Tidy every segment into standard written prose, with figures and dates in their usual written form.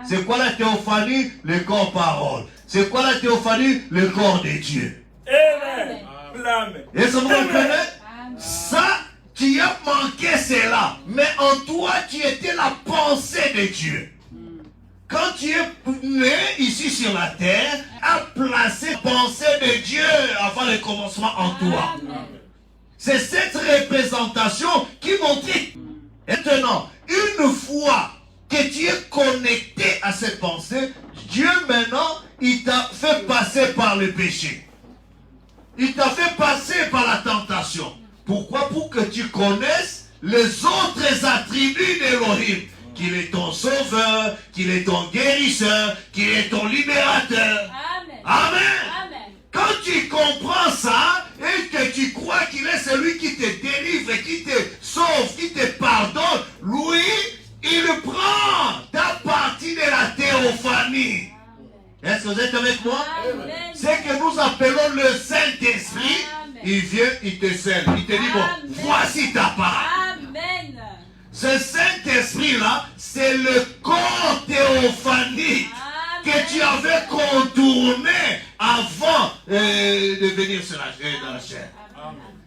C'est quoi la théophanie? Le corps parole. C'est quoi la théophanie? Le corps de Dieu. Amen. Amen. Et ça vous comprenez? Ça, tu as manqué cela. Mais en toi, tu étais la pensée de Dieu. Quand tu es né ici sur la terre, a placé la pensée de Dieu avant le commencement en toi. C'est cette représentation qui montrait. Maintenant, une fois que tu es connecté à cette pensée, Dieu maintenant, il t'a fait passer par le péché. Il t'a fait passer par la tentation. Pourquoi? Pour que tu connaisses les autres attributs d'Elohim. Qu'il est ton sauveur, qu'il est ton guérisseur, qu'il est ton libérateur. Amen. Amen. Amen. Quand tu comprends ça et que tu crois qu'il est celui qui te délivre, qui te sauve, qui te pardonne, lui, il prend ta partie de la théophanie. Est-ce que vous êtes avec moi? Amen. C'est que nous appelons le Saint-Esprit. Amen. Il vient, il te scelle. Il te dit, bon, Amen. voici ta part. Amen. Ce Saint-Esprit-là, c'est le corps théophanique que tu avais contourné avant de venir sur dans la chair.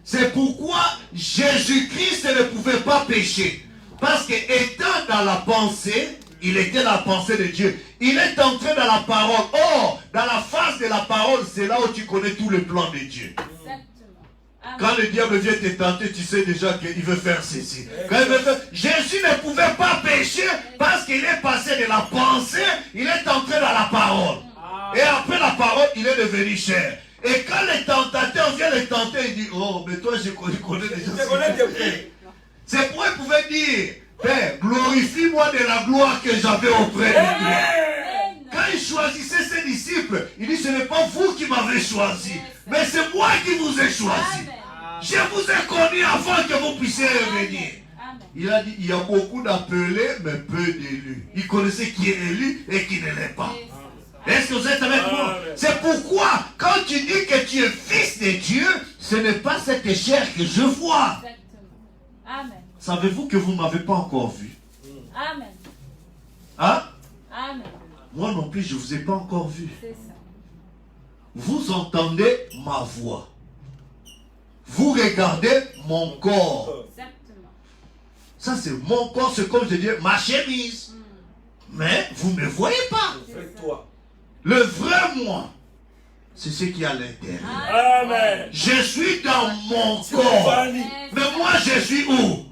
C'est pourquoi Jésus-Christ ne pouvait pas pécher. Parce qu'étant dans la pensée, il était la pensée de Dieu. Il est entré dans la parole. Or, dans la face de la parole, c'est là où tu connais tout le plan de Dieu. Quand le diable vient te tenter, tu sais déjà qu'il veut faire ceci. Quand il veut faire... Jésus ne pouvait pas pécher parce qu'il est passé de la pensée, il est entré dans la parole. Et après la parole, il est devenu chair. Et quand les tentateurs viennent le tenter, il dit, oh, mais toi, je connais déjà ce que tu fais. C'est pourquoi il pouvait dire, Père, glorifie-moi de la gloire que j'avais auprès de toi. Quand il choisissait ses disciples, il dit, ce n'est pas vous qui m'avez choisi, mais c'est moi qui vous ai choisi. Je vous ai connu avant que vous puissiez revenir. Il a dit, il y a beaucoup d'appelés, mais peu d'élus. Il connaissait qui est élu et qui ne l'est pas. Est-ce que vous êtes avec moi? C'est pourquoi, quand tu dis que tu es fils de Dieu, ce n'est pas cette chair que je vois. Amen. Savez-vous que vous ne m'avez pas encore vu? Amen. Hein? Amen. Moi non plus, je ne vous ai pas encore vu. C'est ça. Vous entendez ma voix. Vous regardez mon corps. Exactement. Ça, c'est mon corps, c'est comme je dis, ma chemise. Mais vous ne me voyez pas. C'est toi. Le vrai moi, c'est ce qui est à l'intérieur. Amen. Je suis dans mon corps. Mais moi, je suis où?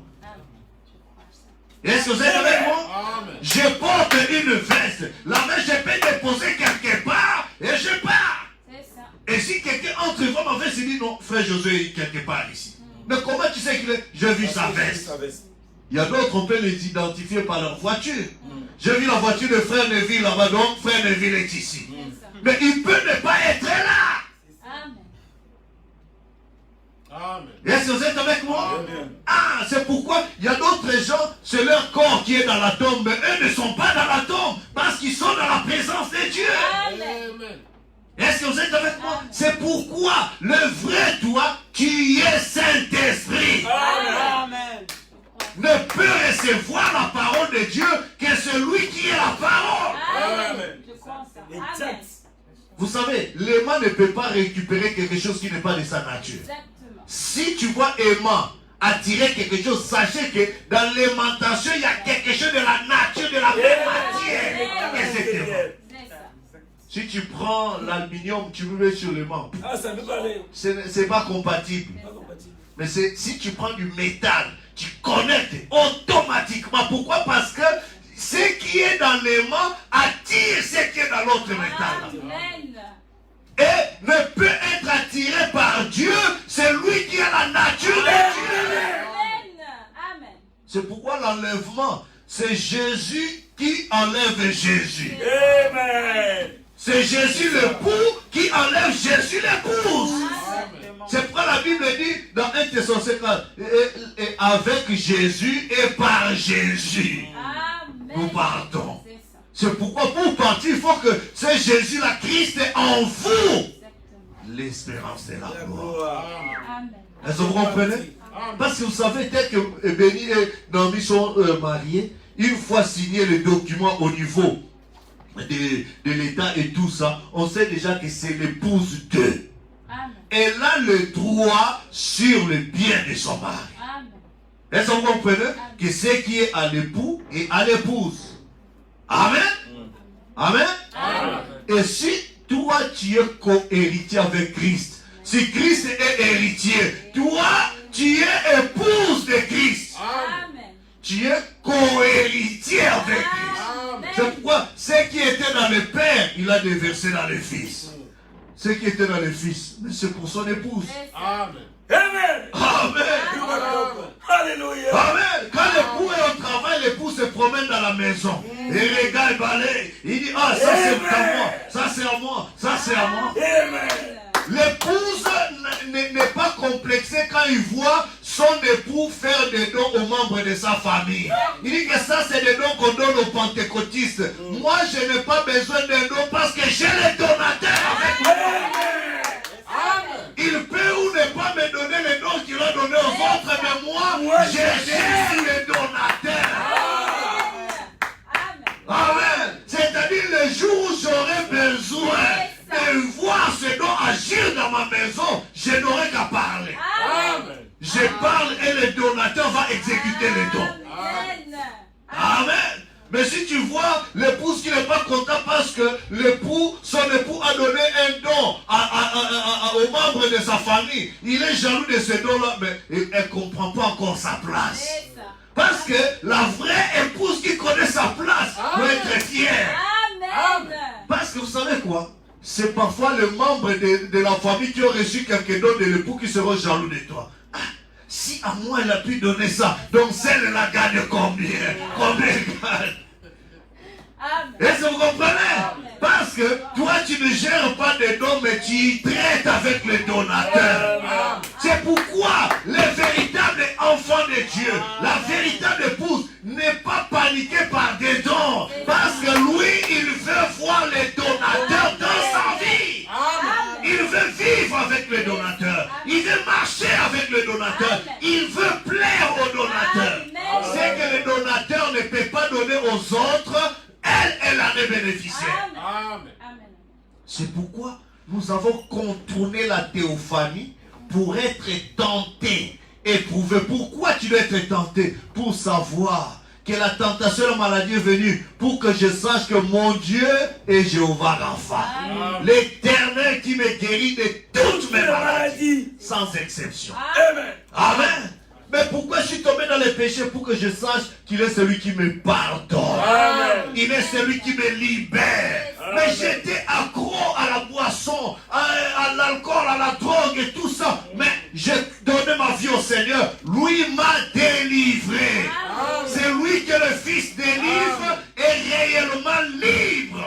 Est-ce que vous êtes avec moi? Amen. Je porte une veste. La veste, je peux déposer quelque part et je pars. C'est ça. Et si quelqu'un entre voir ma veste, il dit non, frère Josué est quelque part ici. Mais comment tu sais qu'il est? J'ai vu sa veste. Il y a d'autres, on peut les identifier par leur voiture. J'ai vu la voiture de frère Neville là-bas, donc frère Neville est ici. Mais il peut ne pas être là. Amen. Amen. Est-ce que vous êtes avec moi? Amen. Ah, c'est pourquoi il y a d'autres gens, c'est leur corps qui est dans la tombe, mais eux ne sont pas dans la tombe parce qu'ils sont dans la présence de Dieu. Amen. Est-ce que vous êtes avec moi? C'est pourquoi le vrai toi, qui est Saint-Esprit, Amen. ne peut recevoir la parole de Dieu que celui qui est la parole. Amen. Je crois ça. Amen. Vous savez, l'aimant ne peut pas récupérer quelque chose qui n'est pas de sa nature. Exactement. Si tu vois aimant attirer quelque chose, sachez que dans l'aimantation, il y a quelque chose de la nature, de la même matière. Et c'est aimant. C'est ça. Si tu prends l'aluminium, tu le mets sur l'aimant. Ah, ça ne peut pas aller. C'est pas compatible. Pas compatible. Mais si tu prends du métal, tu connectes automatiquement. Pourquoi? Parce que ce qui est dans l'aimant attire ce qui est dans l'autre métal. Amen. Et ne peut être attiré par Dieu, c'est lui qui a la nature de Dieu. Amen. Amen. C'est pourquoi l'enlèvement, c'est Jésus qui enlève Jésus. Amen. C'est Jésus l'époux qui enlève Jésus l'épouse. C'est pourquoi la Bible dit dans 1 Thessaloniciens 4, et avec Jésus et par Jésus, Amen. nous partons. C'est ça. C'est pourquoi pour partir, il faut que ce Jésus, la Christ, est en vous. Exactement. L'espérance de la La gloire. gloire. Amen. Est-ce que vous comprenez? Parce que vous savez, tel que Béni et Naomi sont mariés, une fois signé le document au niveau de l'État et tout ça, on sait déjà que c'est l'épouse d'eux. Amen. Elle a le droit sur le bien de son mari. Amen. Est-ce que vous comprenez que c'est qui est à l'époux et à l'épouse? Amen. Amen. Amen. Et si toi tu es co-héritier avec Christ, si Christ est héritier, toi tu es épouse de Christ. Amen. Tu es co-héritier avec Christ. C'est pourquoi ce qui était dans le Père, il a déversé dans le Fils. Ce qui était dans le Fils, mais c'est pour son épouse. Amen. Amen. Amen. Alléluia. Amen. Quand l'époux est au travail, l'époux se promène dans la maison. Il regarde, il balaye. Il dit, ah, ça c'est à moi, ça c'est à moi, ça c'est à moi. Amen. L'épouse n'est pas complexée quand il voit son époux faire des dons aux membres de sa famille. Il dit que ça c'est des dons qu'on donne aux pentecôtistes. Moi je n'ai pas besoin d'un don parce que j'ai le donateur avec moi. Il peut ou ne pas me donner les dons qu'il a donnés aux autres, mais moi j'ai Jésus le donateur. Amen. C'est-à-dire le jour où j'aurai besoin de voir ce don agir dans ma maison, je n'aurai qu'à parler. Amen. Je parle et le donateur va exécuter les dons. Amen. Mais si tu vois l'épouse qui n'est pas content parce que son époux a donné un don aux membres de sa famille, il est jaloux de ce don-là, mais elle ne comprend pas encore sa place. Parce que la vraie épouse qui connaît sa place doit être fière. Amen. Parce que vous savez quoi? C'est parfois les membres de la famille qui ont reçu quelque chose de l'époux qui seront jaloux de toi. Ah, si à moi elle a pu donner ça, donc celle-là gagne combien? Combien elle gagne? Est-ce que vous comprenez? Parce que toi tu ne gères pas des dons, mais tu traites avec les donateurs. C'est pourquoi les véritables enfants de Dieu, la véritable épouse, n'est pas paniquée par des dons. Parce que lui, il veut voir les donateurs dans sa vie. Il veut vivre avec les donateurs. Il veut marcher avec les donateurs. Il veut plaire aux donateurs. C'est que le donateur ne peut pas donner aux autres. Elle en est bénéficiaire. C'est pourquoi nous avons contourné la théophanie pour être tentés. Éprouver. Pourquoi tu dois être tenté? Pour savoir que la tentation de la maladie est venue, pour que je sache que mon Dieu est Jéhovah Rapha, l'Éternel qui me guérit de toutes mes maladies, sans exception. Amen. Amen. Mais pourquoi je suis tombé dans les péchés? Pour que je sache qu'il est celui qui me pardonne. Amen. Il est celui qui me libère. Mais j'étais accro à la boisson, à l'alcool, à la drogue et tout ça. Mais j'ai donné ma vie au Seigneur. Lui m'a délivré. C'est lui que le Fils délivre est réellement libre.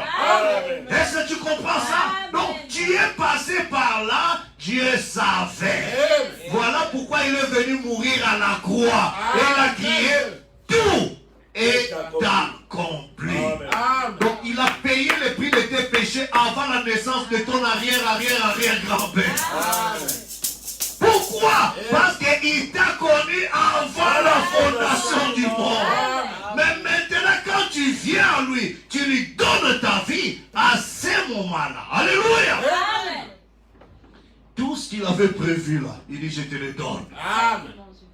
Est-ce que tu comprends ça? Donc tu es passé par là, Dieu savait. Voilà pourquoi il est venu mourir à la croix. Et il a crié, tout est accompli. Donc il a payé le prix de tes péchés avant la naissance de ton arrière-grand-père. Pourquoi? Parce qu'il t'a connu avant la fondation du monde. Mais maintenant quand tu viens à lui, tu lui donnes ta vie à ce moment-là. Alléluia. Tout ce qu'il avait prévu là, il dit je te le donne.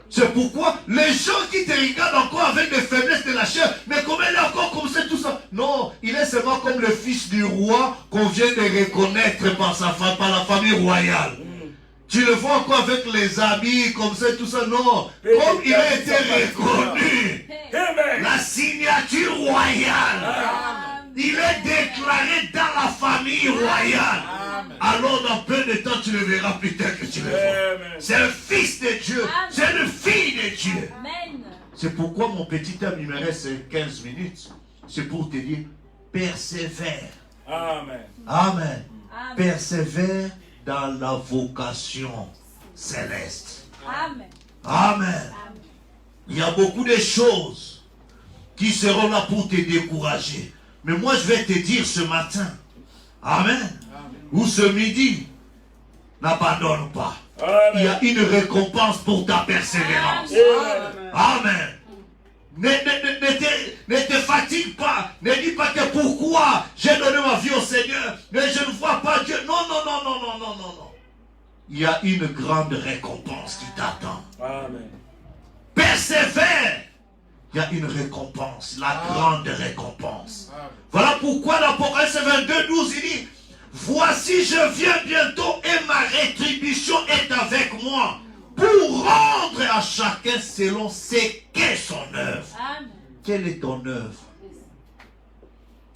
C'est pourquoi les gens qui te regardent encore avec des faiblesses de la chair, mais comment il est encore comme ça, tout ça? Non, il est seulement comme le fils du roi qu'on vient de reconnaître par la famille royale. Tu le vois encore avec les habits comme ça, tout ça? Non, comme il a été reconnu, la signature royale, il est déclaré dans la famille royale. Alors dans peu de temps tu le verras plus tard que tu le vois. C'est un fils de Dieu. C'est une fille de Dieu. C'est pourquoi mon petit homme, il me reste 15 minutes. C'est pour te dire, persévère. Amen. Amen. Persévère dans la vocation céleste. Amen. Il y a beaucoup de choses qui seront là pour te décourager. Mais moi je vais te dire ce matin, amen, ou ce midi, n'abandonne pas. Il y a une récompense pour ta persévérance. Amen. Ne te fatigue pas. Ne dis pas que pourquoi j'ai donné ma vie au Seigneur, mais je ne vois pas Dieu. Non. Il y a une grande récompense qui t'attend. Amen. Persévère. Il y a une récompense, la grande récompense. Voilà pourquoi dans Apocalypse 22, 12, il dit, voici je viens bientôt et ma rétribution est avec moi pour rendre à chacun selon ce qu'est son œuvre. Amen. Quelle est ton œuvre?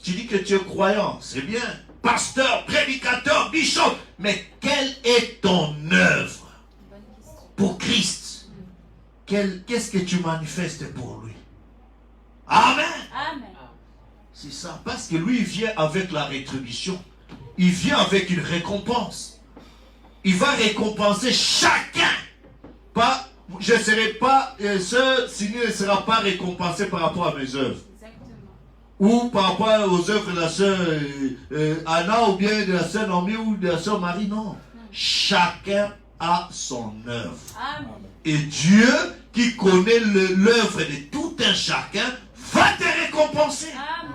Tu dis que tu es croyant, c'est bien. Pasteur, prédicateur, bishop, mais quelle est ton œuvre Bonne question. pour Christ? Qu'est-ce que tu manifestes pour lui? Amen. Amen. C'est ça, parce que lui il vient avec la rétribution. Il vient avec une récompense. Il va récompenser chacun. Pas, je ne serai pas, ce Seigneur ne sera pas récompensé par rapport à mes œuvres. Exactement. Ou par rapport aux œuvres de la sœur Anna, ou bien de la sœur Naomi, ou de la sœur Marie, non. Chacun a son œuvre. Amen. Et Dieu, qui connaît l'œuvre de tout un chacun, va te récompenser. Amen.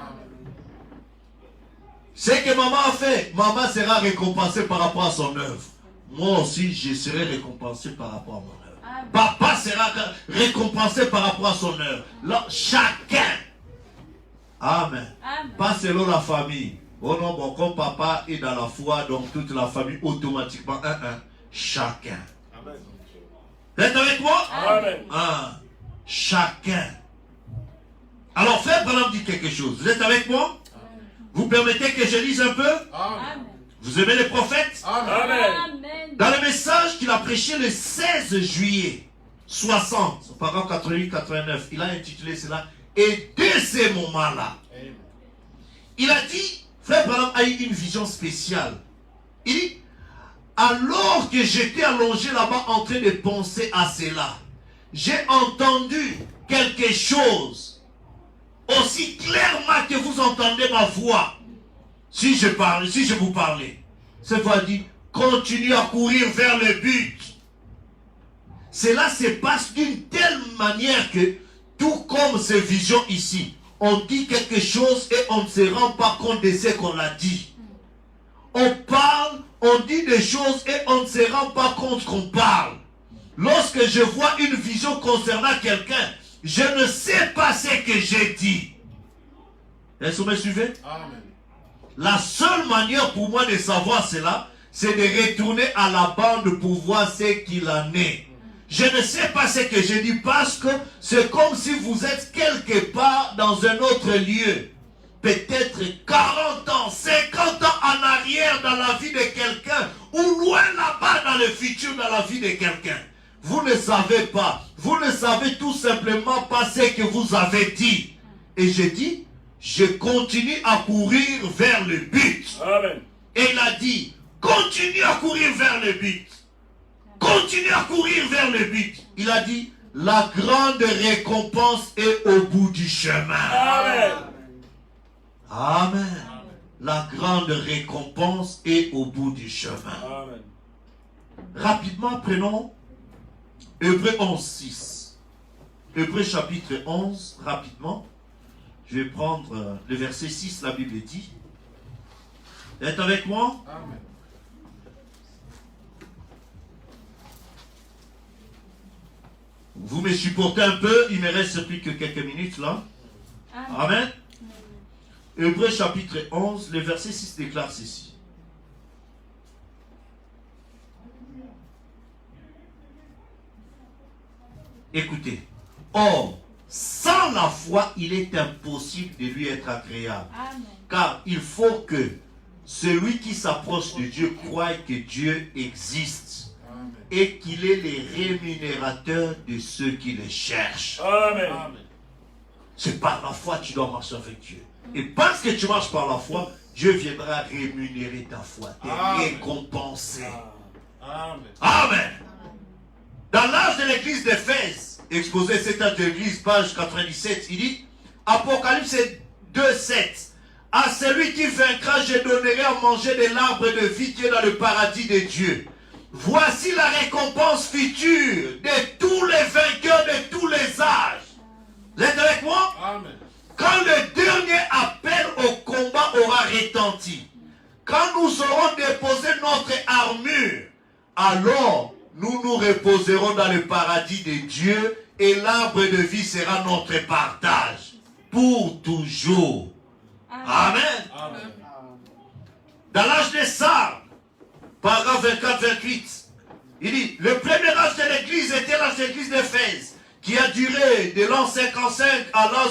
Ce que maman a fait, maman sera récompensée par rapport à son œuvre. Moi aussi, je serai récompensé par rapport à mon œuvre. Amen. Papa sera récompensé par rapport à son œuvre. Là, chacun. Amen. Amen. Pas selon la famille. Oh non, bon, comme papa est dans la foi, donc toute la famille automatiquement, chacun. Amen. Vous êtes avec moi? Amen. Chacun. Alors, frère Branham dit quelque chose. Vous êtes avec moi? Vous permettez que je lise un peu? Amen. Vous aimez les prophètes? Amen. Amen. Dans le message qu'il a prêché le 16 juillet 60, par an 88-89, il a intitulé cela « Et dès ces moments-là », il a dit, frère Branham a eu une vision spéciale. Il dit, alors que j'étais allongé là-bas en train de penser à cela, j'ai entendu quelque chose aussi clairement que vous entendez ma voix. Si je vous parlais, cette voix dit, continue à courir vers le but. Cela se passe d'une telle manière que, tout comme ces visions ici, on dit quelque chose et on ne se rend pas compte de ce qu'on a dit. On parle, on dit des choses et on ne se rend pas compte qu'on parle. Lorsque je vois une vision concernant quelqu'un, je ne sais pas ce que j'ai dit. Est-ce que vous me suivez? Amen. La seule manière pour moi de savoir cela, c'est de retourner à la bande pour voir ce qu'il en est. Je ne sais pas ce que je dis parce que c'est comme si vous êtes quelque part dans un autre lieu. Peut-être 40 ans, 50 ans en arrière dans la vie de quelqu'un ou loin là-bas dans le futur dans la vie de quelqu'un. Vous ne savez pas. Vous ne savez tout simplement pas ce que vous avez dit. Et je dis, je continue à courir vers le but. Amen. Et il a dit, continue à courir vers le but. Continue à courir vers le but. Il a dit, la grande récompense est au bout du chemin. Amen. Amen. La grande récompense est au bout du chemin. Amen. Rapidement, prenons Hébreux 11, 6. Hébreux chapitre 11, rapidement. Je vais prendre le verset 6, la Bible dit. Vous êtes avec moi? Amen. Vous me supportez un peu, il me reste plus que quelques minutes là. Amen. Amen. Hébreux chapitre 11, le verset 6 déclare ceci. Écoutez. Or, sans la foi, il est impossible de lui être agréable. Amen. Car il faut que celui qui s'approche de Dieu croie que Dieu existe et qu'il est le rémunérateur de ceux qui le cherchent. Amen. C'est par la foi que tu dois marcher avec Dieu. Et parce que tu marches par la foi, Dieu viendra rémunérer ta foi, te récompenser. Amen. Amen. Dans l'âge de l'église d'Éphèse, exposé cette église, page 97, il dit, Apocalypse 2, 7. À celui qui vaincra, je donnerai à manger de l'arbre de vie qui est dans le paradis de Dieu. Voici la récompense future de tous les vainqueurs de tous les âges. Vous êtes avec moi? Amen. Quand le dernier appel au combat aura retenti, quand nous aurons déposé notre armure, alors nous nous reposerons dans le paradis de Dieu et l'arbre de vie sera notre partage pour toujours. Amen. Amen. Dans l'âge des Sardes, paragraphe 24-28, il dit, le premier âge de l'église était l'âge de l'église d'Éphèse, qui a duré de l'an 55 à l'an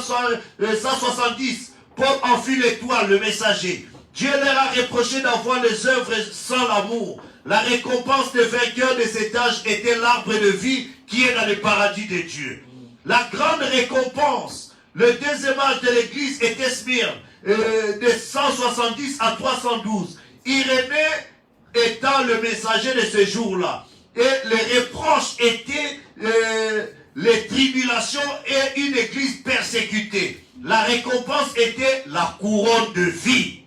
170. Paul en fut l'étoile, le messager. Dieu leur a reproché d'avoir les œuvres sans l'amour. La récompense des vainqueurs de cet âge était l'arbre de vie qui est dans le paradis de Dieu. La grande récompense, le deuxième âge de l'église était Smyrne, de 170 à 312. Irénée étant le messager de ce jour-là. Et les reproches étaient les tribulations et une église persécutée. La récompense était la couronne de vie.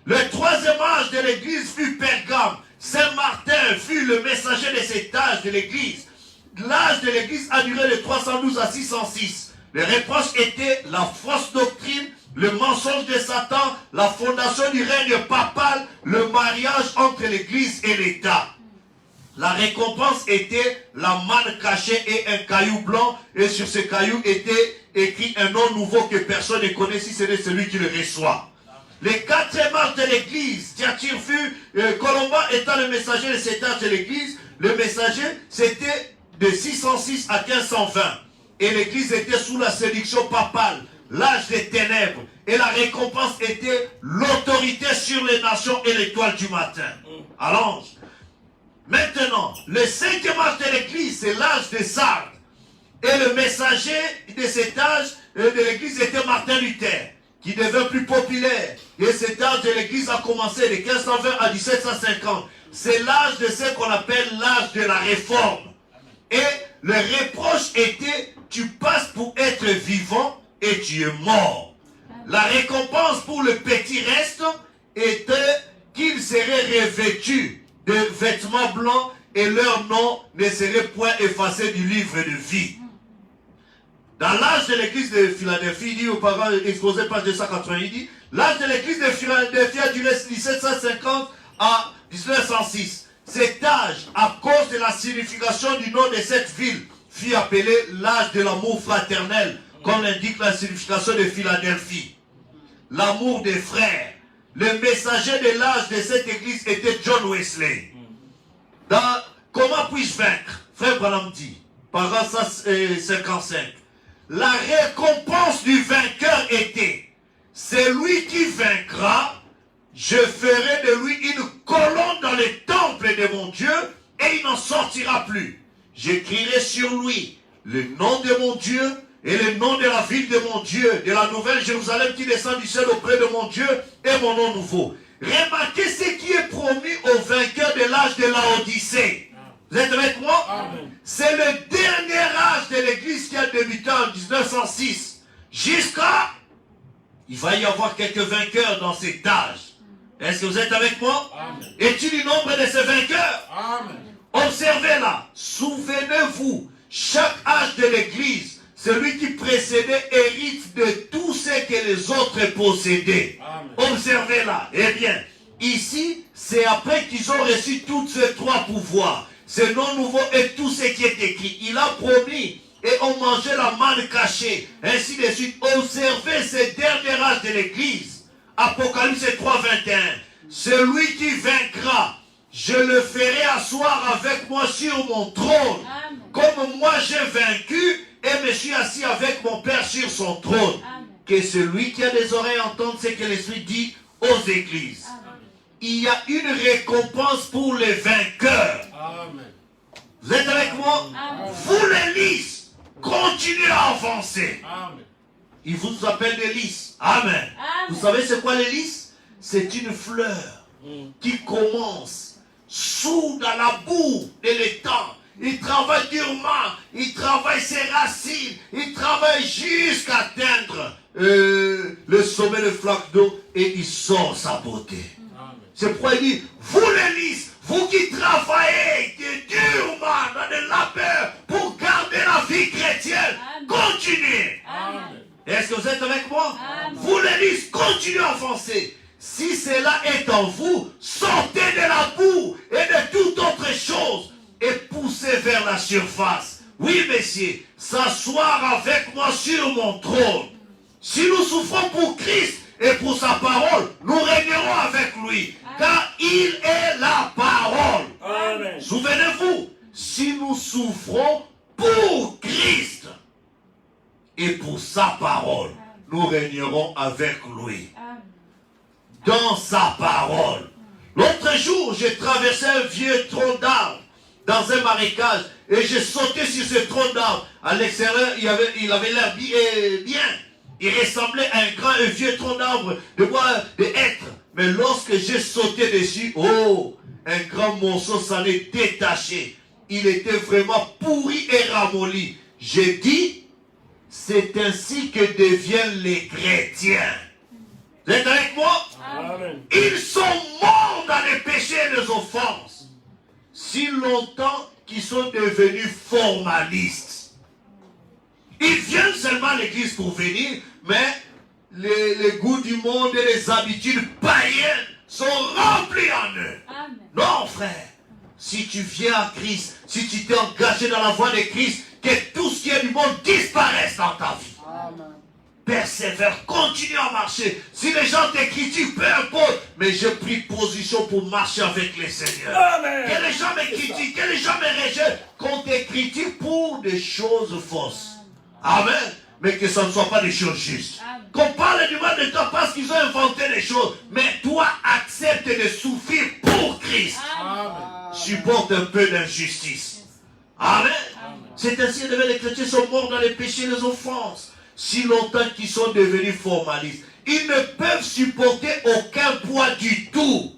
Le troisième âge de l'église fut Pergame. Saint Martin fut le messager de cet âge de l'église. L'âge de l'église a duré de 312 à 606. Les reproches étaient la fausse doctrine, le mensonge de Satan, la fondation du règne papal, le mariage entre l'église et l'État. La récompense était la manne cachée et un caillou blanc, et sur ce caillou était écrit un nom nouveau que personne ne connaît si ce n'est celui qui le reçoit. Les quatrième âge de l'église, Thyatire fut, Colomba étant le messager de cet âge de l'église, le messager c'était de 606 à 1520. Et l'église était sous la séduction papale, l'âge des ténèbres. Et la récompense était l'autorité sur les nations et l'étoile du matin. Allons. Maintenant, le cinquième âge de l'église, c'est l'âge des Sardes. Et le messager de cet âge de l'église était Martin Luther, qui devint plus populaire. Et cet âge de l'église a commencé de 1520 à 1750. C'est l'âge de ce qu'on appelle l'âge de la réforme. Et le reproche était, tu passes pour être vivant et tu es mort. La récompense pour le petit reste était qu'ils seraient revêtus de vêtements blancs et leur nom ne serait point effacé du livre de vie. Dans l'âge de l'église de Philadelphie, il dit aux parents, exposé page 280, il dit, l'âge de l'église de Philadelphie a duré 1750 à 1906. Cet âge, à cause de la signification du nom de cette ville, fut appelé l'âge de l'amour fraternel, comme l'indique la signification de Philadelphie. L'amour des frères. Le messager de l'âge de cette église était John Wesley. Dans Comment puis-je vaincre? Frère Branham dit, paragraphe 55. La récompense du vainqueur était, c'est lui qui vaincra, je ferai de lui une colonne dans le temple de mon Dieu et il n'en sortira plus. J'écrirai sur lui le nom de mon Dieu et le nom de la ville de mon Dieu, de la nouvelle Jérusalem qui descend du ciel auprès de mon Dieu et mon nom nouveau. Remarquez ce qui est promis aux vainqueurs de l'âge de Laodicée. Vous êtes avec moi? C'est le dernier âge de l'église qui a débuté en 1906. Jusqu'à... Il va y avoir quelques vainqueurs dans cet âge. Est-ce que vous êtes avec moi? Es-tu du nombre de ces vainqueurs? Amen. Observez là. Souvenez-vous, chaque âge de l'église, celui qui précédait hérite de tout ce que les autres possédaient. Amen. Observez là. Eh bien, ici, c'est après qu'ils ont reçu tous ces trois pouvoirs. Ce nom nouveau et tout ce qui est écrit. Il a promis et on mangeait la manne cachée. Ainsi de suite. Observez ce dernier âge de l'église. Apocalypse 3, 21. Celui qui vaincra, je le ferai asseoir avec moi sur mon trône. Amen. Comme moi j'ai vaincu et me suis assis avec mon Père sur son trône. Amen. Que celui qui a des oreilles entende ce que l'Esprit dit aux églises. Amen. Il y a une récompense pour les vainqueurs. Amen. Vous êtes avec moi? Amen. Vous les lys, continuez à avancer. Amen. Il vous appelle des lys. Amen. Amen. Vous savez c'est quoi les lys? C'est une fleur qui commence sous dans la boue de l'étang. Il travaille durement, il travaille ses racines, il travaille jusqu'à atteindre le sommet de flaque d'eau et il sort sa beauté. C'est pourquoi il dit, vous les lys, vous qui travaillez durement dans le labeur pour garder la vie chrétienne, continuez. Amen. Est-ce que vous êtes avec moi? Amen. Vous l'Église, continuez à avancer. Si cela est en vous, sortez de la boue et de toute autre chose et poussez vers la surface. Oui, messieurs, s'asseoir avec moi sur mon trône. Si nous souffrons pour Christ et pour sa parole, nous régnerons avec lui, car il est la parole. Amen. Souvenez-vous, si nous souffrons pour Christ et pour sa parole, nous régnerons avec lui. Amen. Dans sa parole. L'autre jour, j'ai traversé un vieux tronc d'arbre dans un marécage et j'ai sauté sur ce tronc d'arbre. À l'extérieur, il avait l'air bien. Il ressemblait à un vieux tronc d'arbre de bois de hêtre. Mais lorsque j'ai sauté dessus, oh, un grand morceau s'en est détaché. Il était vraiment pourri et ramolli. J'ai dit, c'est ainsi que deviennent les chrétiens. Vous êtes avec moi? Amen. Ils sont morts dans les péchés et les offenses. Si longtemps qu'ils sont devenus formalistes. Ils viennent seulement à l'église pour venir, mais les goûts du monde et les habitudes païennes sont remplis en eux. Amen. Non, frère. Si tu viens à Christ, si tu t'es engagé dans la voie de Christ, que tout ce qui est du monde disparaisse dans ta vie. Amen. Persévère, continue à marcher. Si les gens te critiquent, peu importe. Mais j'ai pris position pour marcher avec les seigneurs. Amen. Que les gens me critiquent, que les gens me rejettent, qu'on te critique pour des choses fausses. Amen. Mais que ce ne soit pas des choses justes. Amen. Qu'on parle du mal de toi parce qu'ils ont inventé des choses. Mais toi, accepte de souffrir pour Christ. Amen. Supporte un peu d'injustice. Amen. C'est ainsi que les chrétiens sont morts dans les péchés et les offenses. Si longtemps qu'ils sont devenus formalistes. Ils ne peuvent supporter aucun poids du tout.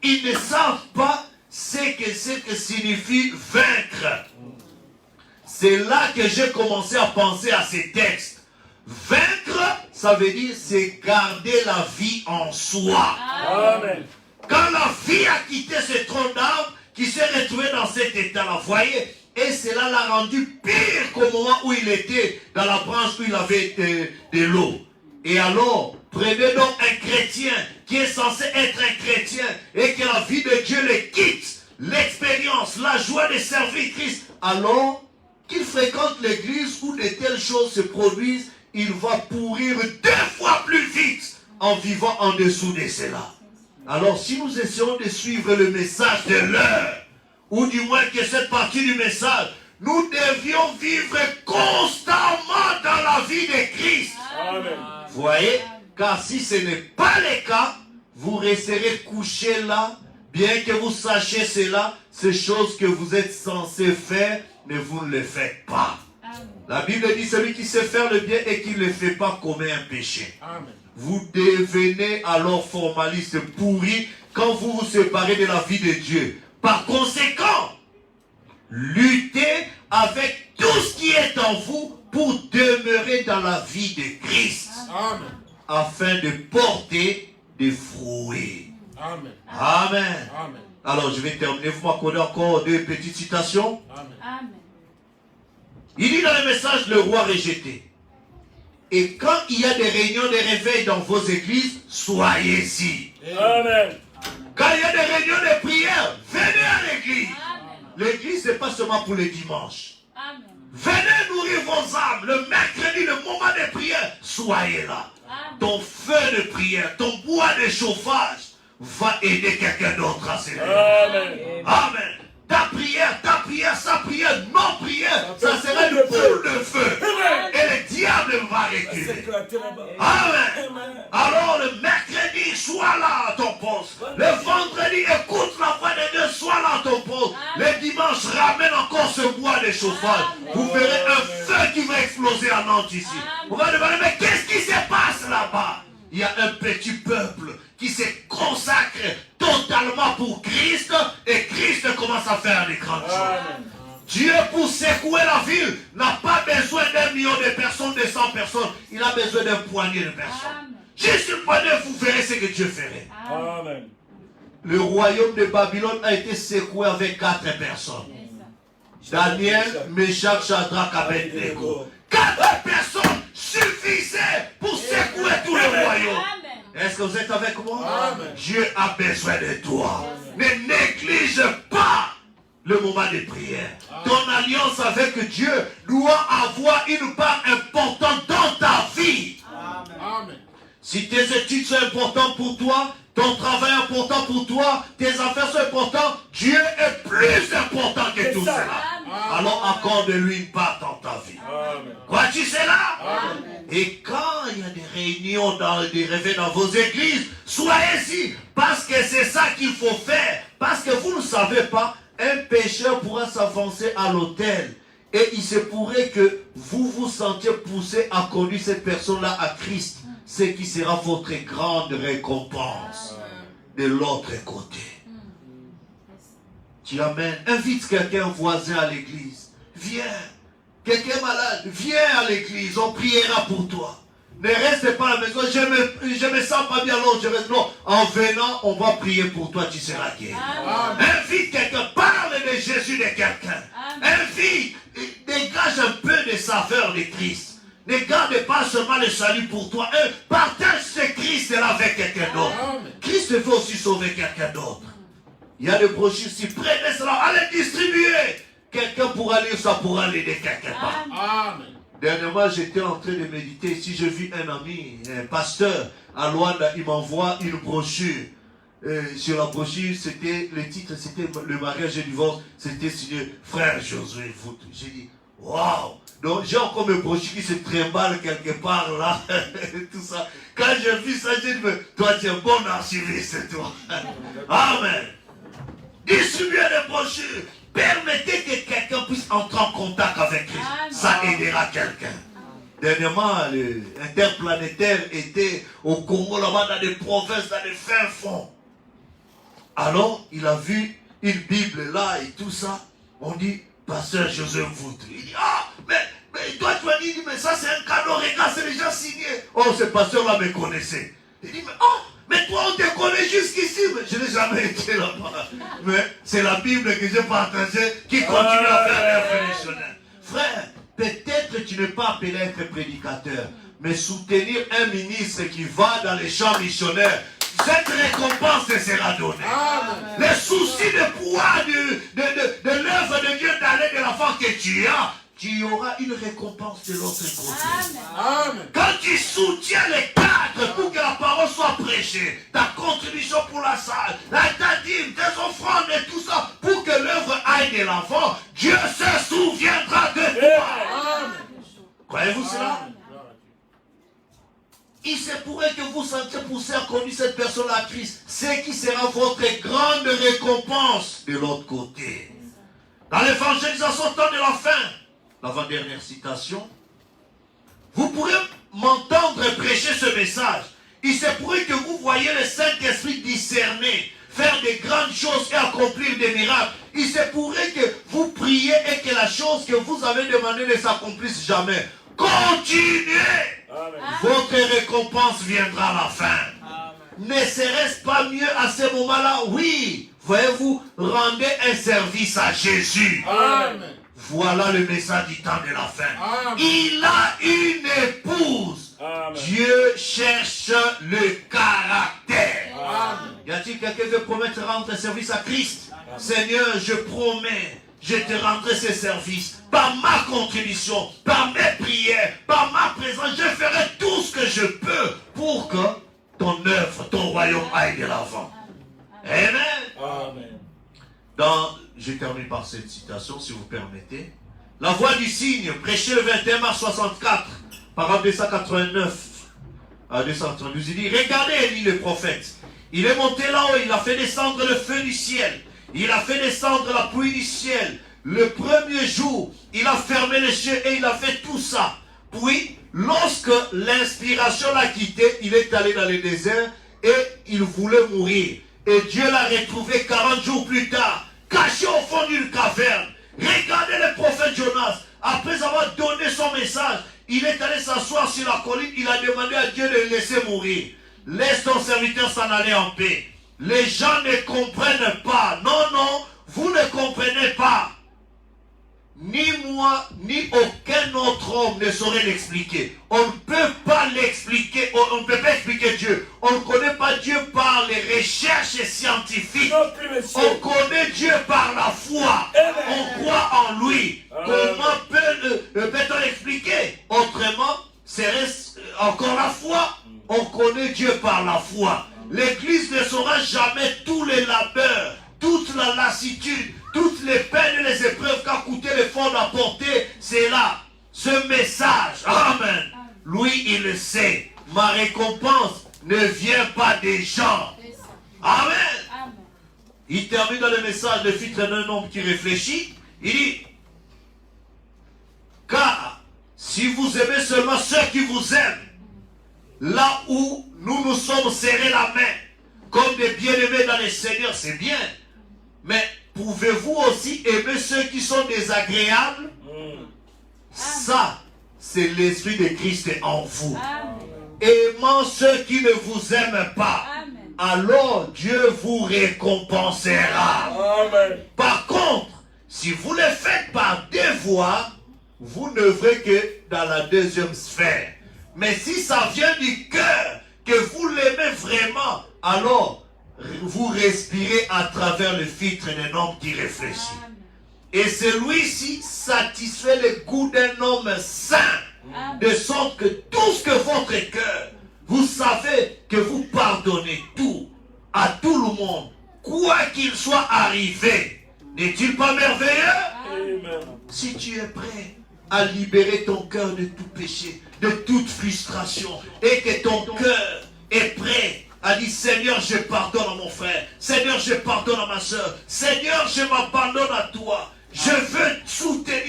Ils ne savent pas ce que signifie vaincre. C'est là que j'ai commencé à penser à ces textes. Vaincre, ça veut dire c'est garder la vie en soi. Amen. Quand la vie a quitté ce tronc d'arbre, qui s'est retrouvé dans cet état-là, voyez, et cela l'a rendu pire qu'au moment où il était dans la branche où il avait de l'eau. Et alors, prenez donc un chrétien qui est censé être un chrétien et que la vie de Dieu le quitte, l'expérience, la joie de servir Christ, alors qu'il fréquente l'église où de telles choses se produisent, il va pourrir 2 fois plus vite en vivant en dessous de cela. Alors si nous essayons de suivre le message de l'heure, ou du moins que cette partie du message, nous devions vivre constamment dans la vie de Christ. Amen. Vous voyez? Car si ce n'est pas le cas, vous resterez couché là, bien que vous sachiez cela, ces choses que vous êtes censés faire, mais vous ne les faites pas. Amen. La Bible dit, celui qui sait faire le bien et qui ne le fait pas commet un péché. Amen. Vous devenez alors formaliste pourri quand vous vous séparez de la vie de Dieu. Par conséquent, luttez avec tout ce qui est en vous pour demeurer dans la vie de Christ, Amen. afin de porter des fruits. Amen. Amen. Amen. Alors je vais terminer, vous m'accordez encore 2 petites citations. Amen. Amen. Il dit dans le message, le roi rejeté. Et quand il y a des réunions de réveil dans vos églises, soyez-y. Amen. Quand il y a des réunions de prière, venez à l'église. Amen. L'église, ce n'est pas seulement pour les dimanches. Amen. Venez nourrir vos âmes. Le mercredi, le moment de prière, soyez là. Amen. Ton feu de prière, ton bois de chauffage va aider quelqu'un d'autre à s'élever. Amen. Amen. Ta prière, sa prière, non prière, ça sera une boule de feu. Et le diable va reculer. Amen. Alors le mercredi, sois là à ton poste. Le vendredi, écoute la voix de Dieu, sois là à ton poste. Le dimanche, ramène encore ce bois de chauffage. Vous verrez un feu qui va exploser à Nantes ici. Vous allez demander, mais qu'est-ce qui se passe là-bas? Il y a un petit peuple qui se consacre totalement pour Christ et Christ commence à faire des grandes choses. Dieu, pour secouer la ville, n'a pas besoin d'1 million de personnes, de 100 personnes. Il a besoin d'un poignet de personnes. Juste une poignée, vous verrez ce que Dieu ferait. Amen. Le royaume de Babylone a été secoué avec 4 personnes. Daniel, Meshach, Shadrach, Abednego. 4 personnes suffisait pour secouer tout le royaume. Amen. Est-ce que vous êtes avec moi? Amen. Dieu a besoin de toi. Ne néglige pas le moment de prière. Ton alliance avec Dieu doit avoir une part importante dans ta vie. Amen. Si tes études sont importantes pour toi, ton travail est important pour toi, tes affaires sont importantes, Dieu est plus important que tout cela. Alors accorde-lui une part dans ta vie. Amen. Crois-tu cela? Amen. Et quand il y a des réunions, des réveils dans vos églises, soyez-y, parce que c'est ça qu'il faut faire. Parce que vous ne savez pas, un pécheur pourra s'avancer à l'autel. Et il se pourrait que vous vous sentiez poussé à conduire cette personne-là à Christ. Ce qui sera votre grande récompense de l'autre côté. Tu amènes. Invite quelqu'un voisin à l'église. Viens. Quelqu'un malade, viens à l'église. On priera pour toi. Ne reste pas à la maison. Je me sens pas bien. Alors je reste. Non. En venant, on va prier pour toi. Tu seras guéri. Invite quelqu'un. Parle de Jésus de quelqu'un. Invite. Dégage un peu de saveur de Christ. Ne garde pas seulement le salut pour toi. Partage ce Christ-là avec quelqu'un d'autre. Christ veut aussi sauver quelqu'un d'autre. Il y a des brochures ici. Prenez cela. Allez distribuer. Quelqu'un pourra lire ça, pourra l'aider quelque part. Amen. Dernièrement, j'étais en train de méditer. Ici, j'ai vu un ami, un pasteur à Luanda. Il m'envoie une brochure. Sur la brochure, c'était le titre, c'était le mariage et le divorce. C'était signé Frère Josué Vout. J'ai dit, waouh! Donc, j'ai encore mes brochures qui se trimballent quelque part là. Tout ça. Quand j'ai vu ça, j'ai dit, mais toi, tu es un bon archiviste, toi. Amen. Distribuez les brochures. Permettez que quelqu'un puisse entrer en contact avec Christ. Ça aidera quelqu'un. Dernièrement, l'interplanétaire était au Congo, là-bas, dans des provinces, dans les fins fonds. Alors, il a vu une Bible là et tout ça. On dit, Pasteur Joseph Vout. Il dit, ah, mais toi, tu as dit, mais ça c'est un cadeau, regarde, c'est déjà signé. Oh, ce pasteur-là me connaissait. Il dit, mais toi, on te connaît jusqu'ici. Mais je n'ai jamais été là-bas. Mais c'est la Bible que j'ai partagée qui continue à faire révolutionnaire. Frère, peut-être tu n'es pas appelé à être prédicateur, mais soutenir un ministre qui va dans les champs missionnaires, cette récompense te sera donnée. Amen. Le souci de pouvoir de l'œuvre de Dieu d'aller de l'enfant que tu as, tu auras une récompense de l'autre côté. Amen. Quand tu soutiens les cadres pour que la parole soit prêchée, ta contribution pour la salle, ta dîme, tes offrandes et tout ça, pour que l'œuvre aille de l'enfant, Dieu se souviendra de toi. Amen. Croyez-vous cela? Il se pourrait que vous sentiez poussé à conduire cette personne à Christ. Ce qui sera votre grande récompense de l'autre côté. Dans l'évangélisation temps de la fin, l'avant-dernière citation, vous pourrez m'entendre prêcher ce message. Il se pourrait que vous voyez le Saint-Esprit discerner, faire de grandes choses et accomplir des miracles. Il se pourrait que vous priez et que la chose que vous avez demandée ne s'accomplisse jamais. Continuez. Amen. Votre récompense viendra à la fin. Amen. Ne serait-ce pas mieux à ce moment-là? Oui. Voyez-vous, rendez un service à Jésus. Amen. Voilà le message du temps de la fin. Amen. Il a une épouse. Amen. Dieu cherche le caractère. Amen. Y a-t-il quelqu'un qui veut promettre de rendre un service à Christ? Amen. Seigneur, je promets, je te rendrai ce service. Par ma contribution, par mes prières, par ma présence, je ferai tout ce que je peux pour que ton œuvre, ton royaume aille de l'avant. Amen. Amen. Je termine par cette citation, si vous permettez. La voix du cygne, prêchée le 21 mars 64, par 289 à 292, il dit, regardez Élie le prophète, il est monté là-haut, il a fait descendre le feu du ciel, il a fait descendre la pluie du ciel. Le premier jour, il a fermé les cieux et il a fait tout ça. Puis, lorsque l'inspiration l'a quitté, il est allé dans le désert et il voulait mourir. Et Dieu l'a retrouvé 40 jours plus tard, caché au fond d'une caverne. Regardez le prophète Jonas. Après avoir donné son message, il est allé s'asseoir sur la colline. Il a demandé à Dieu de le laisser mourir. Laisse ton serviteur s'en aller en paix. Les gens ne comprennent pas. Non, non, vous ne comprenez pas. ni moi, ni aucun autre homme ne saurait l'expliquer. On ne peut pas l'expliquer, on ne peut pas expliquer Dieu. On ne connaît pas Dieu par les recherches scientifiques. Non plus, monsieur. On connaît Dieu par la foi. On croit en lui. Comment peut-on l'expliquer? Autrement, c'est encore la foi. On connaît Dieu par la foi. L'Église ne saura jamais tous les labeurs, toute la lassitude, toutes les peines et les épreuves qu'a coûté l'effort d'apporter. C'est là, ce message. Amen. Lui, il le sait. Ma récompense ne vient pas des gens. Amen. Amen. Il termine dans le message, le filtre d'un homme qui réfléchit. Il dit, car si vous aimez seulement ceux qui vous aiment, là où nous nous sommes serrés la main, comme des bien-aimés dans le Seigneur, c'est bien. Mais pouvez-vous aussi aimer ceux qui sont désagréables? Ça, c'est l'Esprit de Christ en vous. Amen. Aimant ceux qui ne vous aiment pas, Amen. alors Dieu vous récompensera. Amen. Par contre, si vous le faites par devoir, vous n'œuvrez que dans la deuxième sphère. Mais si ça vient du cœur, que vous l'aimez vraiment, alors vous respirez à travers le filtre d'un homme qui réfléchit. Amen. Et celui-ci satisfait le goût d'un homme saint, de sorte que tout ce que votre cœur, vous savez que vous pardonnez tout, à tout le monde, quoi qu'il soit arrivé. N'est-il pas merveilleux? Amen. Si tu es prêt à libérer ton cœur de tout péché, de toute frustration, et que ton cœur est prêt à dire, Seigneur, je pardonne à mon frère, Seigneur, je pardonne à ma soeur, Seigneur, je m'abandonne à toi, je veux soutenir,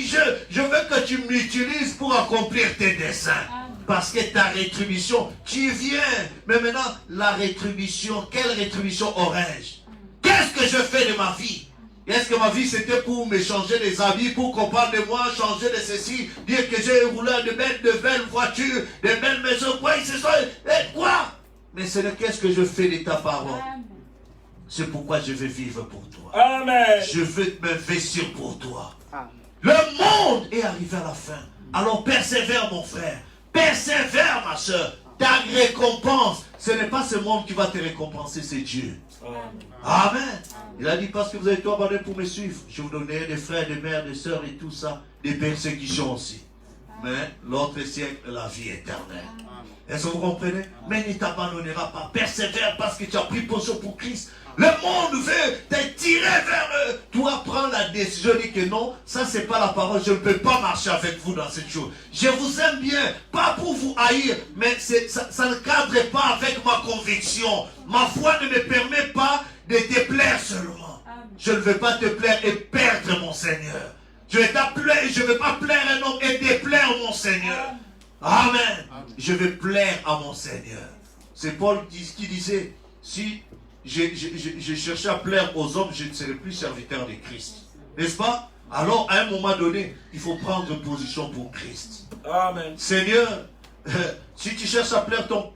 je veux que tu m'utilises pour accomplir tes desseins. Parce que ta rétribution, tu viens. Mais maintenant, la rétribution, quelle rétribution aurais-je? Qu'est-ce que je fais de ma vie? Est-ce que ma vie c'était pour me changer des habits, pour qu'on parle de moi, changer de ceci, dire que j'ai roulé de belles voitures, de belles maisons, quoi, quoi? Mais c'est qu'est-ce que je fais de ta parole? Amen. C'est pourquoi je veux vivre pour toi. Amen. Je veux m'investir pour toi. Le monde est arrivé à la fin. Alors persévère mon frère. Persévère ma soeur. Ta récompense, ce n'est pas ce monde qui va te récompenser, c'est Dieu. Amen. Il a dit, parce que vous avez tout abandonné pour me suivre, je vous donnerai des frères, des mères, des sœurs et tout ça, des persécutions aussi. Mais l'autre siècle, la vie éternelle. Est-ce que vous comprenez? Mais il ne t'abandonnera pas. Persévère parce que tu as pris position pour Christ. Le monde veut te tirer vers eux. Toi, prends la décision, dis que non, ça c'est pas la parole. Je ne peux pas marcher avec vous dans cette chose. Je vous aime bien, pas pour vous haïr, mais ça ne cadre pas avec ma conviction. Ma foi ne me permet pas de te plaire seulement. Je ne veux pas te plaire et perdre mon Seigneur. Je ne veux pas plaire un homme et déplaire mon Seigneur. Amen. Je veux plaire à mon Seigneur. C'est Paul qui disait, si je cherchais à plaire aux hommes, je ne serais plus serviteur de Christ. N'est-ce pas? Alors, à un moment donné, il faut prendre position pour Christ. Amen. Seigneur, si tu cherches à plaire ton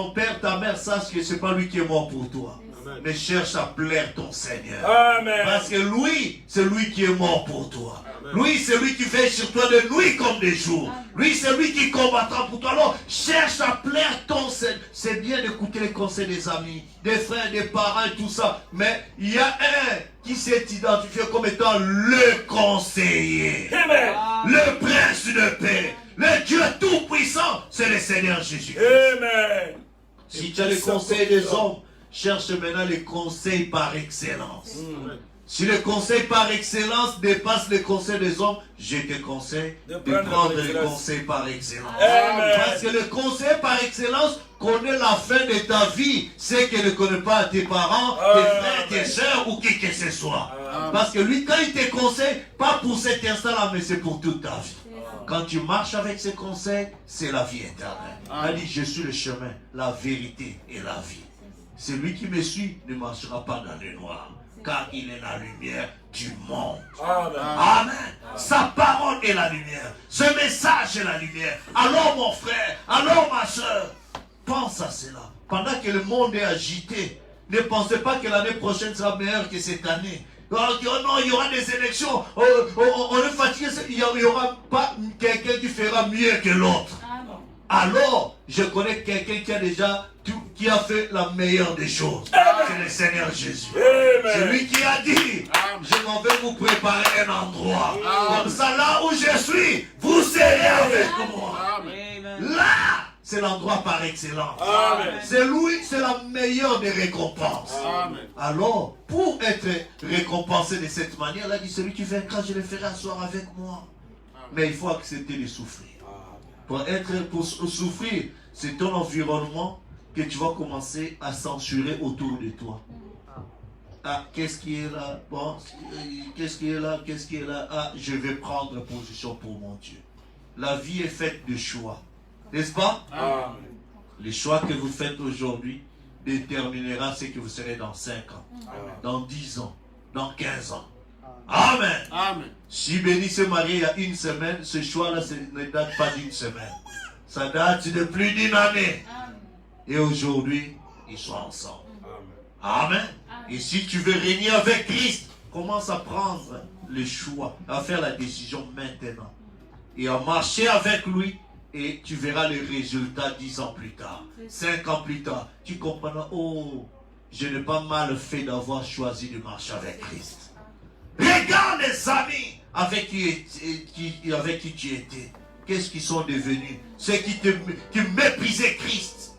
père, ta mère, sache que ce n'est pas lui qui est mort pour toi. Amen. Mais cherche à plaire ton Seigneur. Amen. Parce que lui, c'est lui qui est mort pour toi. Amen. Lui, c'est lui qui veille sur toi de nuit comme de jour. Amen. Lui, c'est lui qui combattra pour toi. Alors, cherche à plaire ton Seigneur. C'est bien d'écouter les conseils des amis, des frères, des parents et tout ça. Mais il y a un qui s'est identifié comme étant le conseiller. Amen. Le prince de paix. Le Dieu tout-puissant, c'est le Seigneur Jésus. Amen. Si tu as les conseils des hommes, cherche maintenant les conseils par excellence. Si le conseil par excellence dépasse les conseils des hommes, je te conseille de prendre les conseils par excellence. Amen. Parce que le conseil par excellence connaît la fin de ta vie, c'est qu'il ne connaît pas tes parents, tes frères, tes soeurs ou qui que ce soit. Parce que lui, quand il te conseille, pas pour cet instant-là, mais c'est pour toute ta vie. Quand tu marches avec ses conseils, c'est la vie éternelle. Il dit, je suis le chemin, la vérité et la vie. Celui qui me suit ne marchera pas dans le noir, car il est la lumière du monde. Amen. Amen. Sa parole est la lumière. Ce message est la lumière. Alors mon frère, alors ma soeur, pense à cela. Pendant que le monde est agité, ne pensez pas que l'année prochaine sera meilleure que cette année. Oh non, il y aura des élections. On est fatigué. Il n'y aura pas quelqu'un qui fera mieux que l'autre. Amen. Alors, je connais quelqu'un qui a fait la meilleure des choses. C'est le Seigneur Jésus. C'est lui qui a dit, je m'en vais vous préparer un endroit. Comme ça, là où je suis, vous serez avec moi. Là, c'est l'endroit par excellence. C'est lui, c'est la meilleure des récompenses. Alors, pour être récompensé de cette manière, il a dit, celui qui vaincra, je le ferai asseoir avec moi. Mais il faut accepter de souffrir. Pour souffrir, c'est ton environnement que tu vas commencer à censurer autour de toi. Ah, qu'est-ce qui est là? Bon, qu'est-ce qui est là? Qu'est-ce qui est là? Ah, je vais prendre position pour mon Dieu. La vie est faite de choix. N'est-ce pas? Les choix que vous faites aujourd'hui déterminera ce que vous serez dans 5 ans, dans 10 ans, dans 15 ans. Amen. Si Béni s'est marié il y a une semaine, ce choix-là ne date pas d'une semaine. Ça date de plus d'une année. Et aujourd'hui, ils sont ensemble. Amen. Et si tu veux régner avec Christ, commence à prendre le choix, à faire la décision maintenant. Et à marcher avec lui, et tu verras les résultats 10 ans plus tard, 5 ans plus tard. Tu comprendras, oh, je n'ai pas mal fait d'avoir choisi de marcher avec Christ. Regarde les amis avec qui tu étais. Qu'est-ce qu'ils sont devenus? Ceux qui méprisaient Christ.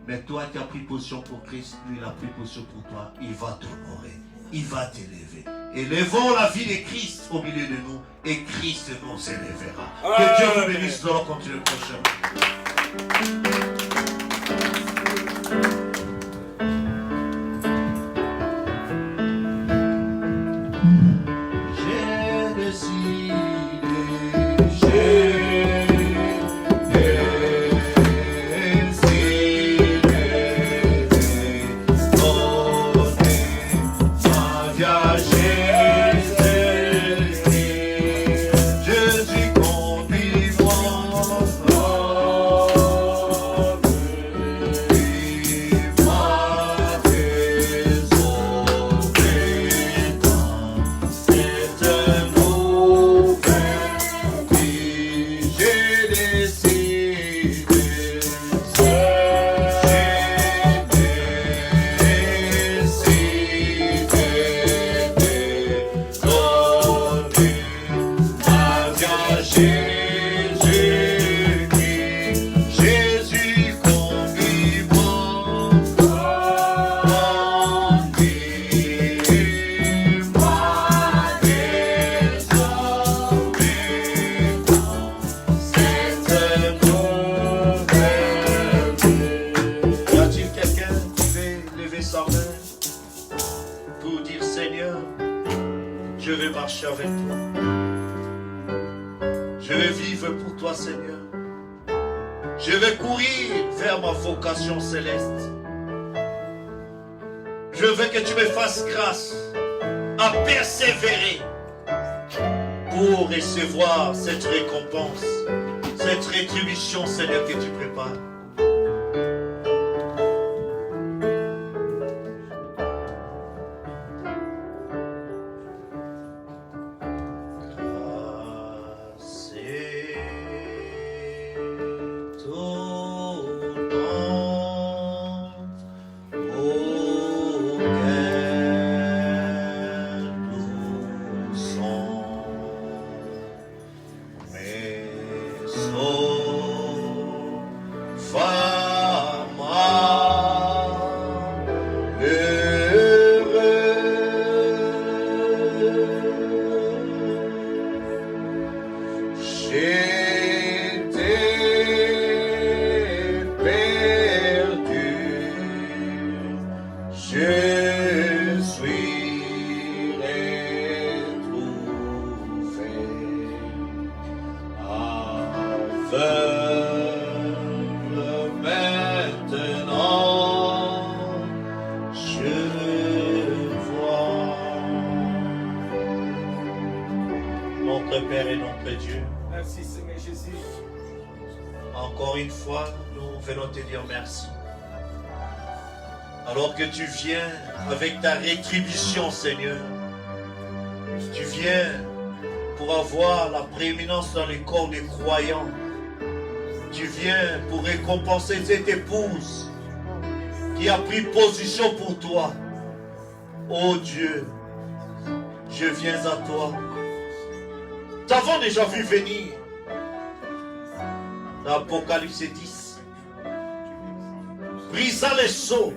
Mais toi qui as pris position pour Christ, lui il a pris position pour toi. Il va t'honorer. Il va t'élever. Élevons la vie de Christ au milieu de nous et Christ nous élèvera. Que Dieu vous bénisse. Nous allons continuer prochainement. Céleste, je veux que tu me fasses grâce à persévérer pour recevoir cette récompense, cette rétribution, Seigneur, que tu prépares. Alors que tu viens avec ta rétribution, Seigneur. Tu viens pour avoir la prééminence dans les corps des croyants. Tu viens pour récompenser cette épouse qui a pris position pour toi. Oh Dieu, je viens à toi. T'avons déjà vu venir dans Apocalypse 10, brisant les sceaux,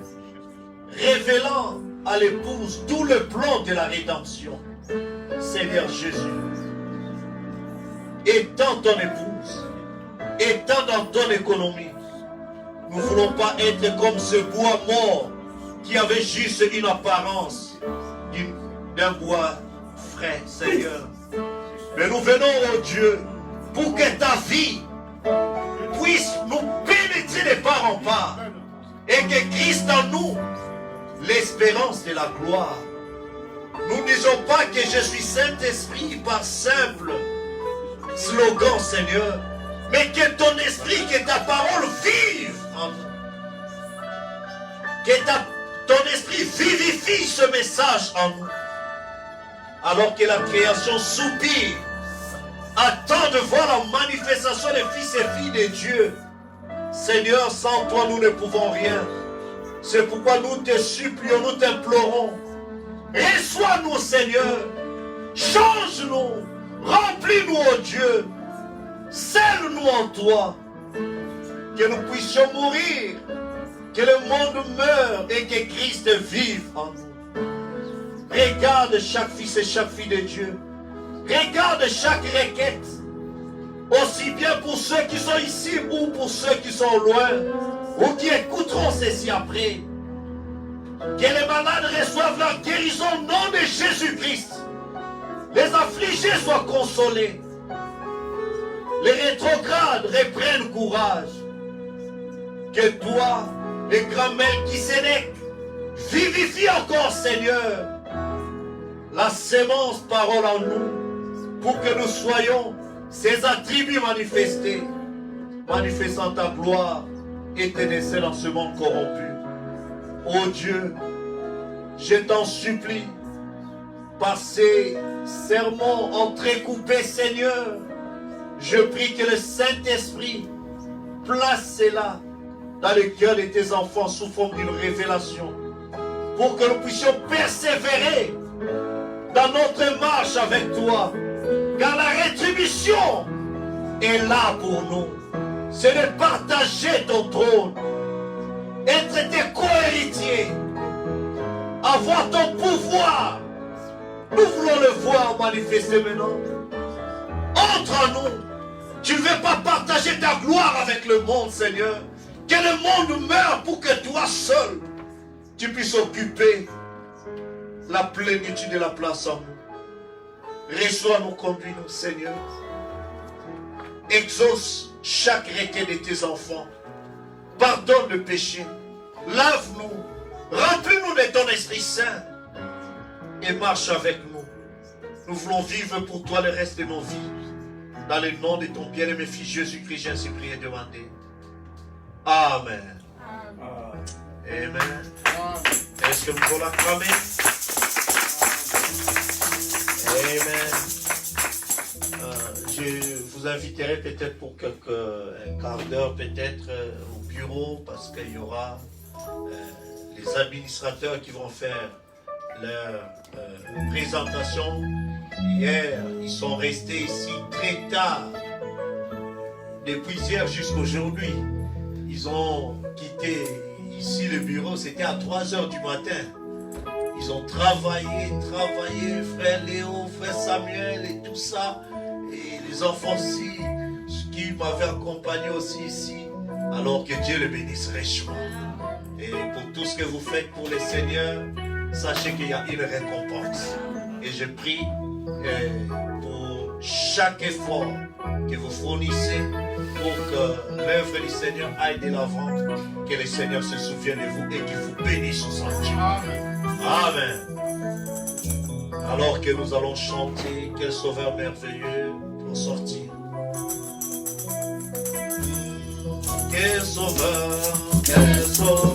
révélant à l'épouse tout le plan de la rédemption. Seigneur Jésus, étends ton épouse, étends dans ton économie. Nous ne voulons pas être comme ce bois mort qui avait juste une apparence d'un bois frais, Seigneur. Mais nous venons, oh Dieu, pour que ta vie puisse nous pénétrer de part en part et que Christ en nous, l'espérance de la gloire. Nous ne disons pas que je suis Saint-Esprit par simple slogan, Seigneur, mais que ton esprit, que ta parole vive en nous. Que ton esprit vivifie ce message en nous. Alors que la création soupire, attend de voir la manifestation des fils et filles de Dieu. Seigneur, sans toi nous ne pouvons rien. C'est pourquoi nous te supplions, nous t'implorons. Reçois-nous, Seigneur. Change-nous. Remplis-nous, oh Dieu. Scelle-nous en toi. Que nous puissions mourir. Que le monde meure et que Christ vive en nous. Regarde chaque fils et chaque fille de Dieu. Regarde chaque requête. Aussi bien pour ceux qui sont ici ou pour ceux qui sont loin. Ou qui écouteront ceci après. Que les malades reçoivent la guérison au nom de Jésus-Christ. Les affligés soient consolés. Les rétrogrades reprennent courage. Que toi, les grands Melchisédek, vivifie encore, Seigneur, la sémence parole en nous, pour que nous soyons ces attributs manifestés, manifestant ta gloire et tes essais dans ce monde corrompu. Ô Dieu, je t'en supplie, par ces sermons entrecoupés, Seigneur, je prie que le Saint-Esprit place cela dans le cœur de tes enfants sous forme d'une révélation, pour que nous puissions persévérer dans notre marche avec toi, car la rétribution est là pour nous. C'est de partager ton trône, être tes co-héritiers, avoir ton pouvoir. Nous voulons le voir manifester maintenant. Entre en nous. Tu ne veux pas partager ta gloire avec le monde, Seigneur. Que le monde meure pour que toi seul, tu puisses occuper la plénitude de la place en nous. Reçois-nous, conduis-nous, Seigneur. Exauce chaque requête de tes enfants. Pardonne le péché. Lave-nous. Remplis-nous de ton Esprit Saint. Et marche avec nous. Nous voulons vivre pour toi le reste de nos vies. Dans le nom de ton bien-aimé Fils Jésus-Christ, j'ai ainsi prié et demandé. Amen. Amen. Est-ce que nous pouvons l'acclamer? Amen. Je vous inviterai peut-être pour un quart d'heure peut-être au bureau, parce qu'il y aura les administrateurs qui vont faire leur présentation. Hier, ils sont restés ici très tard. Depuis hier jusqu'aujourd'hui, ils ont quitté ici le bureau, c'était à 3h du matin. Ils ont travaillé, frère Léo, frère Samuel et tout ça. Et les enfants aussi, qui m'avaient accompagné aussi ici. Alors que Dieu le bénisse richement. Et pour tout ce que vous faites pour les seigneurs, sachez qu'il y a une récompense. Et je prie pour chaque effort que vous fournissez pour que l'œuvre du Seigneur aille de l'avant, que le Seigneur se souvienne de vous et qu'il vous bénisse au sentier. Amen. Alors que nous allons chanter, quel sauveur merveilleux pour sortir. Quel sauveur, quel sauveur.